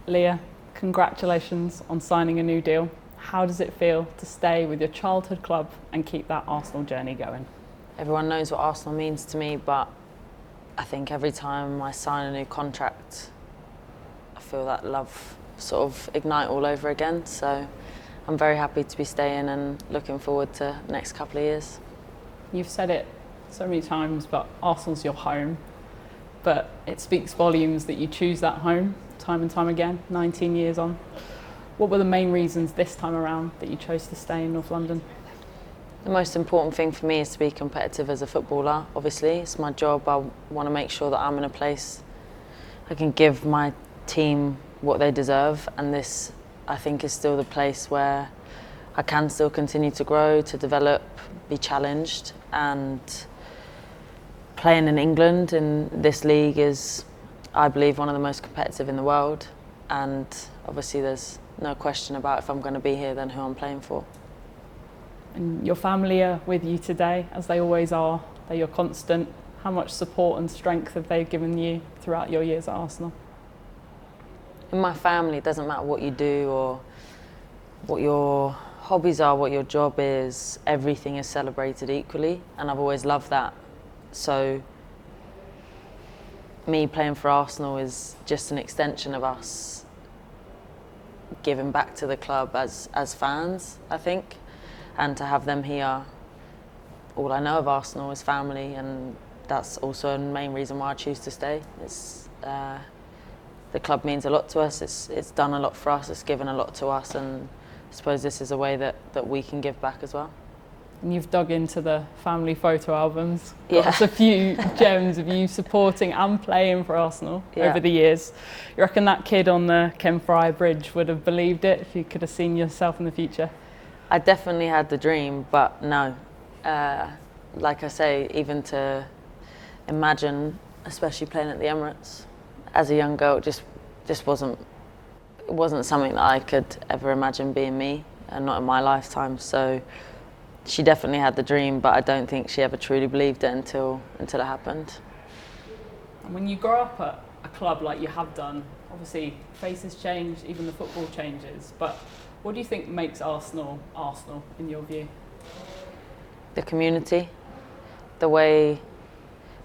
Leah, congratulations on signing a new deal. How does it feel to stay with your childhood club and keep that Arsenal journey going? Everyone knows what Arsenal means to me, but I think every time I sign a new contract, I feel that love sort of ignite all over again. So I'm very happy to be staying and looking forward to the next couple of years. You've said it so many times, but Arsenal's your home. But it speaks volumes that you choose that home time and time again, 19 years on. What were the main reasons this time around that you chose to stay in North London? The most important thing for me is to be competitive as a footballer. Obviously, it's my job. I want to make sure that I'm in a place I can give my team what they deserve, and this, I think, is still the place where I can still continue to grow, to develop, be challenged, and playing in England in this league is, I believe, one of the most competitive in the world, and obviously there's no question about if I'm going to be here then who I'm playing for. And your family are with you today, as they always are. They're your constant. How much support and strength have they given you throughout your years at Arsenal? In my family, it doesn't matter what you do or what your hobbies are, what your job is, everything is celebrated equally, and I've always loved that. So me playing for Arsenal is just an extension of us giving back to the club as fans, I think. And to have them here, all I know of Arsenal is family, and that's also a main reason why I choose to stay. It's, the club means a lot to us, it's done a lot for us, it's given a lot to us, and I suppose this is a way that we can give back as well. And you've dug into the family photo albums. Yeah. Got us a few gems of you supporting and playing for Arsenal over the years. You reckon that kid on the Ken Fry Bridge would have believed it if you could have seen yourself in the future? I definitely had the dream, but no. Like I say, even to imagine, especially playing at the Emirates as a young girl, just wasn't something that I could ever imagine being me, and not in my lifetime. So she definitely had the dream, but I don't think she ever truly believed it until it happened. And when you grow up at a club like you have done, obviously faces change, even the football changes, but what do you think makes Arsenal Arsenal in your view? The community, the way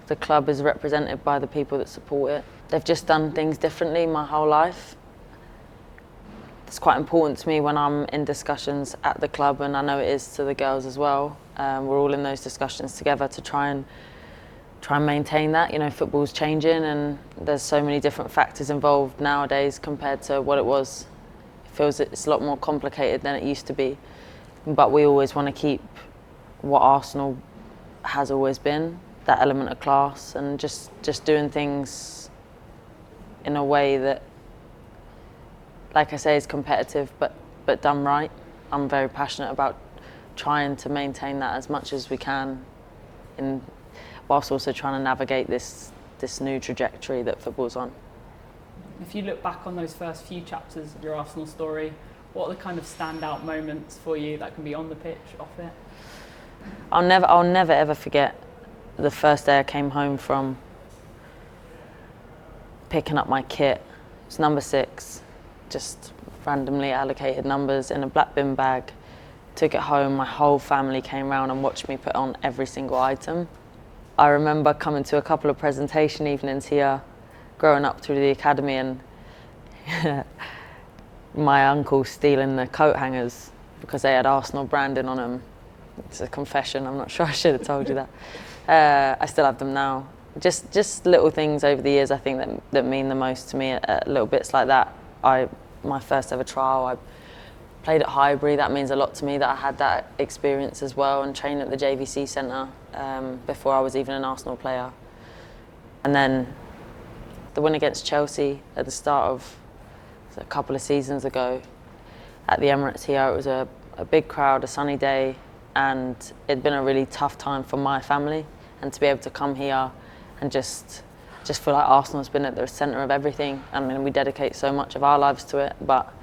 the club is represented by the people that support it. They've just done things differently my whole life. It's quite important to me when I'm in discussions at the club, and I know it is to the girls as well. We're all in those discussions together to try and maintain that. You know, football's changing and there's so many different factors involved nowadays compared to what it was. It feels it's a lot more complicated than it used to be. But we always want to keep what Arsenal has always been, that element of class, and just doing things in a way that, like I say, is competitive but done right. I'm very passionate about trying to maintain that as much as we can, whilst also trying to navigate this new trajectory that football's on. If you look back on those first few chapters of your Arsenal story, what are the kind of standout moments for you that can be on the pitch, off it? I'll never ever forget the first day I came home from picking up my kit. It's number 6, just randomly allocated numbers in a black bin bag. Took it home, my whole family came round and watched me put on every single item. I remember coming to a couple of presentation evenings here, growing up through the academy, and my uncle stealing the coat hangers because they had Arsenal branding on them. It's a confession, I'm not sure I should have told you that. I still have them now. Just little things over the years, I think, that mean the most to me, little bits like that. My first ever trial, I played at Highbury. That means a lot to me that I had that experience as well, and trained at the JVC Centre before I was even an Arsenal player. And then the win against Chelsea at the start of a couple of seasons ago at the Emirates here. It was a big crowd, a sunny day, and it'd been a really tough time for my family. And to be able to come here and just feel like Arsenal's been at the centre of everything. I mean, we dedicate so much of our lives to it, but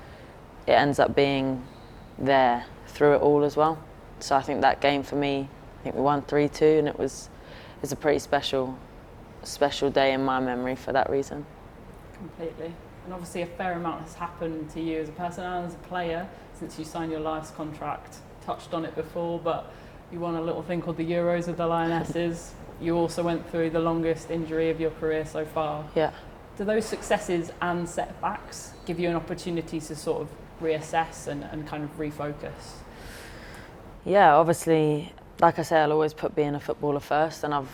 it ends up being there through it all as well. So I think that game for me, I think we won 3-2, and it's a pretty special day in my memory for that reason. Completely. And obviously a fair amount has happened to you as a person and as a player since you signed your last contract. Touched on it before, but you won a little thing called the Euros with the Lionesses. You also went through the longest injury of your career so far. Yeah. Do those successes and setbacks give you an opportunity to sort of reassess and kind of refocus? Yeah, obviously, like I say, I'll always put being a footballer first, and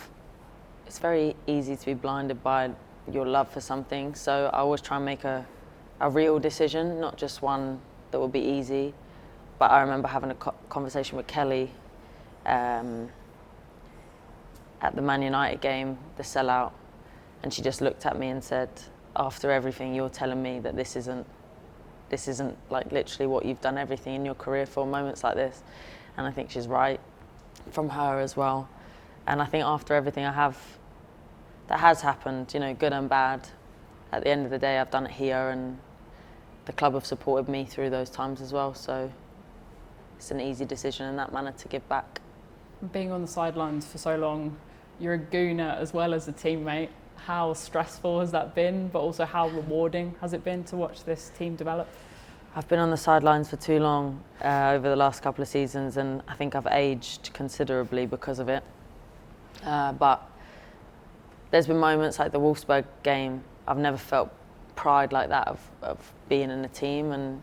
it's very easy to be blinded by your love for something. So I always try and make a real decision, not just one that will be easy. But I remember having a conversation with Kelly at the Man United game, the sellout, and she just looked at me and said, after everything, you're telling me that this isn't like literally what you've done everything in your career for, moments like this. And I think she's right, from her as well. And I think after everything that has happened, you know, good and bad, at the end of the day, I've done it here, and the club have supported me through those times as well. So it's an easy decision in that manner to give back. Being on the sidelines for so long, you're a gooner as well as a teammate. How stressful has that been, but also how rewarding has it been to watch this team develop? I've been on the sidelines for too long over the last couple of seasons, and I think I've aged considerably because of it. But there's been moments like the Wolfsburg game, I've never felt pride like that of being in a team and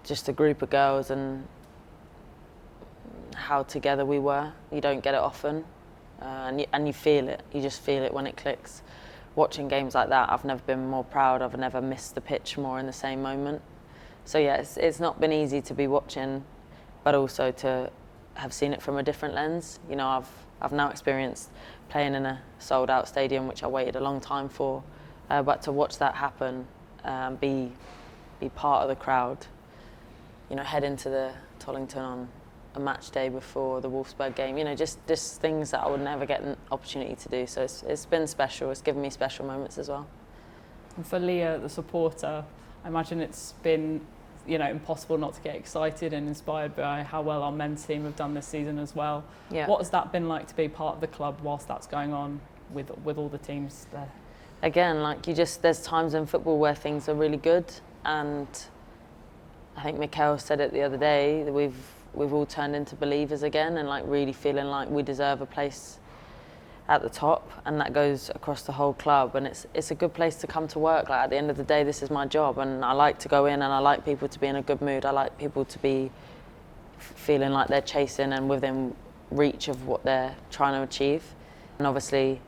just a group of girls and how together we were. You don't get it often, and you feel it. You just feel it when it clicks. Watching games like that, I've never been more proud. I've never missed the pitch more in the same moment. So yeah, it's not been easy to be watching, but also to have seen it from a different lens. You know, I've now experienced playing in a sold-out stadium, which I waited a long time for, but to watch that happen, be part of the crowd, you know, head into the Tollington on a match day before the Wolfsburg game, you know, just things that I would never get an opportunity to do. So it's been special. It's given me special moments as well. And for Leah, the supporter, I imagine it's been, you know, impossible not to get excited and inspired by how well our men's team have done this season as well. Yeah. What has that been like to be part of the club whilst that's going on with all the teams there? Again, like there's times in football where things are really good, and I think Mikel said it the other day that we've all turned into believers again, and like really feeling like we deserve a place at the top, and that goes across the whole club, and it's a good place to come to work. Like at the end of the day, this is my job, and I like to go in, and I like people to be in a good mood. I like people to be feeling like they're chasing and within reach of what they're trying to achieve. And obviously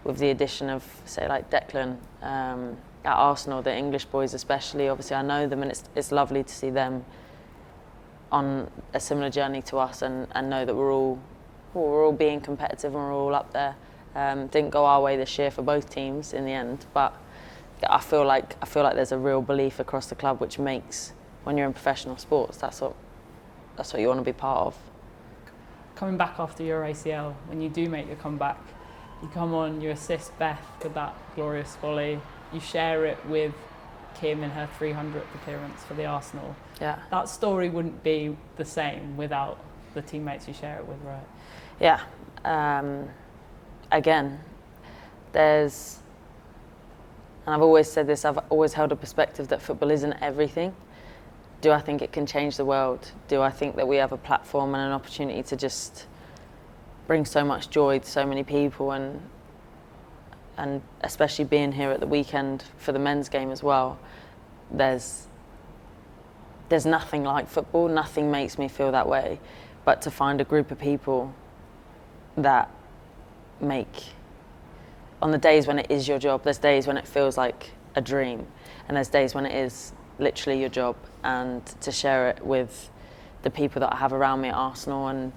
with the addition of, say, like Declan at Arsenal, the English boys especially, obviously I know them, and it's lovely to see them on a similar journey to us, and know that we're all being competitive and we're all up there. Didn't go our way this year for both teams in the end, but I feel like there's a real belief across the club, which makes, when you're in professional sports, that's what you want to be part of. Coming back after your ACL, when you do make your comeback, you come on, you assist Beth with that glorious volley, you share it with Kim in her 300th appearance for the Arsenal. Yeah. That story wouldn't be the same without the teammates you share it with, right? Yeah. Again, and I've always said this, I've always held a perspective that football isn't everything. Do I think it can change the world? Do I think that we have a platform and an opportunity to just bring so much joy to so many people, and especially being here at the weekend for the men's game as well, there's nothing like football, nothing makes me feel that way, but to find a group of people that make, on the days when it is your job, there's days when it feels like a dream, and there's days when it is literally your job, and to share it with the people that I have around me at Arsenal, and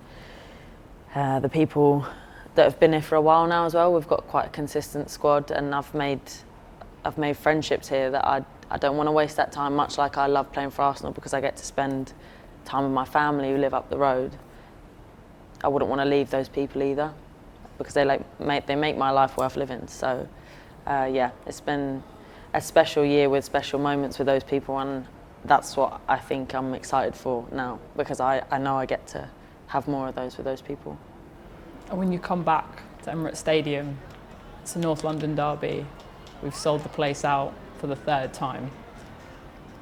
the people that have been here for a while now as well. We've got quite a consistent squad, and I've made friendships here that I don't want to waste that time, much like I love playing for Arsenal because I get to spend time with my family who live up the road. I wouldn't want to leave those people either, because they make my life worth living. So yeah, it's been a special year with special moments with those people, and that's what I think I'm excited for now, because I know I get to have more of those with those people. And when you come back to Emirates Stadium, it's a North London derby, we've sold the place out, for the third time.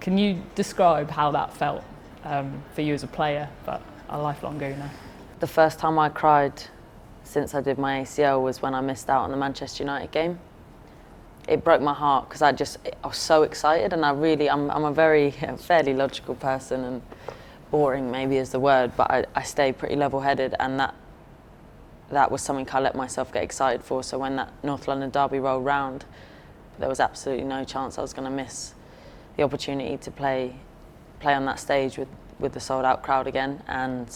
Can you describe how that felt for you as a player, but a lifelong Gooner? The first time I cried since I did my ACL was when I missed out on the Manchester United game. It broke my heart because I was so excited, and I'm a very fairly logical person, and boring maybe is the word, but I stay pretty level-headed, and that was something I let myself get excited for. So when that North London derby rolled round, there was absolutely no chance I was going to miss the opportunity to play on that stage with the sold-out crowd again. And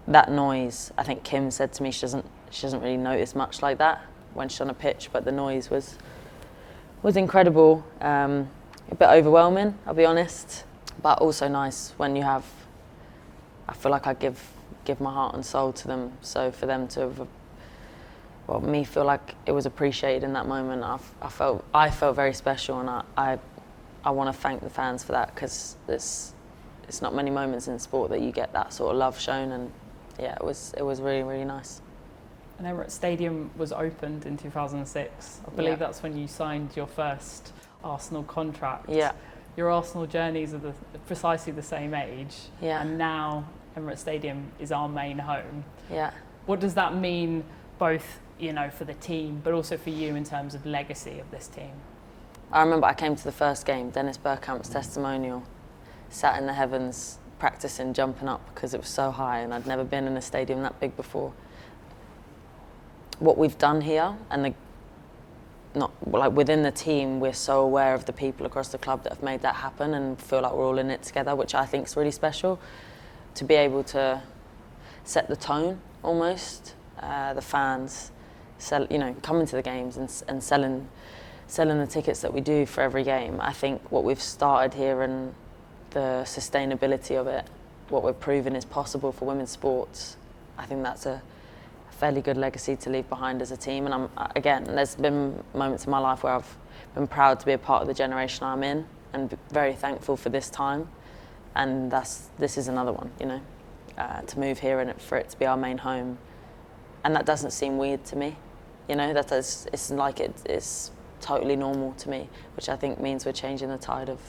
that noise, I think Kim said to me, she doesn't really notice much like that when she's on a pitch, but the noise was incredible, a bit overwhelming, I'll be honest, but also nice when you have. I feel like I give my heart and soul to them, so for them to have, me feel like it was appreciated in that moment. I felt very special, and I want to thank the fans for that, because it's not many moments in sport that you get that sort of love shown, and yeah, it was really, really nice. And Emirates Stadium was opened in 2006. I believe that's when you signed your first Arsenal contract. Yeah. Your Arsenal journeys are precisely the same age. Yeah. And now Emirates Stadium is our main home. Yeah. What does that mean, both, for the team, but also for you in terms of legacy of this team? I remember I came to the first game, Dennis Bergkamp's testimonial, sat in the heavens practicing jumping up because it was so high, and I'd never been in a stadium that big before. What we've done here, and within the team, we're so aware of the people across the club that have made that happen, and feel like we're all in it together, which I think is really special. To be able to set the tone, almost, the fans, coming to the games and selling the tickets that we do for every game. I think what we've started here, and the sustainability of it, what we're proving is possible for women's sports, I think that's a fairly good legacy to leave behind as a team. And there's been moments in my life where I've been proud to be a part of the generation I'm in, and very thankful for this time. And this is another one, to move here and for it to be our main home. And that doesn't seem weird to me, it's totally normal to me, which I think means we're changing the tide of,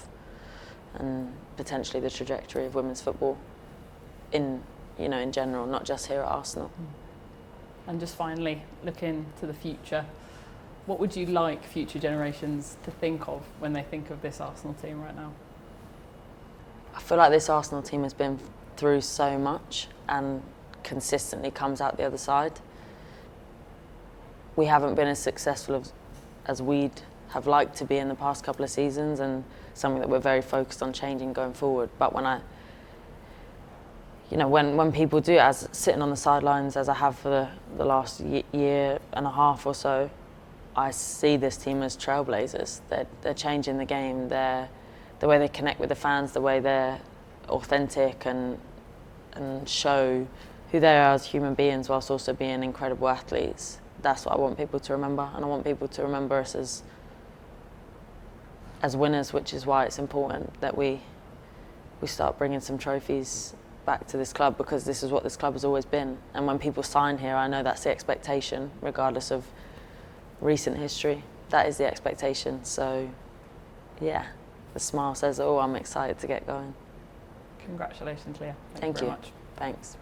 and potentially the trajectory of women's football in general, not just here at Arsenal. And just finally, looking to the future, what would you like future generations to think of when they think of this Arsenal team right now? I feel like this Arsenal team has been through so much and consistently comes out the other side. We haven't been as successful as we'd have liked to be in the past couple of seasons, and something that we're very focused on changing going forward. But when people do, as sitting on the sidelines as I have for the last year and a half or so, I see this team as trailblazers. They're changing the game. The way they connect with the fans, the way they're authentic and show who they are as human beings, whilst also being incredible athletes. That's what I want people to remember, and I want people to remember us as winners, which is why it's important that we start bringing some trophies back to this club, because this is what this club has always been. And when people sign here, I know that's the expectation, regardless of recent history. That is the expectation. So, yeah, the smile says, I'm excited to get going. Congratulations, Leah. Thank you you very much. Thanks.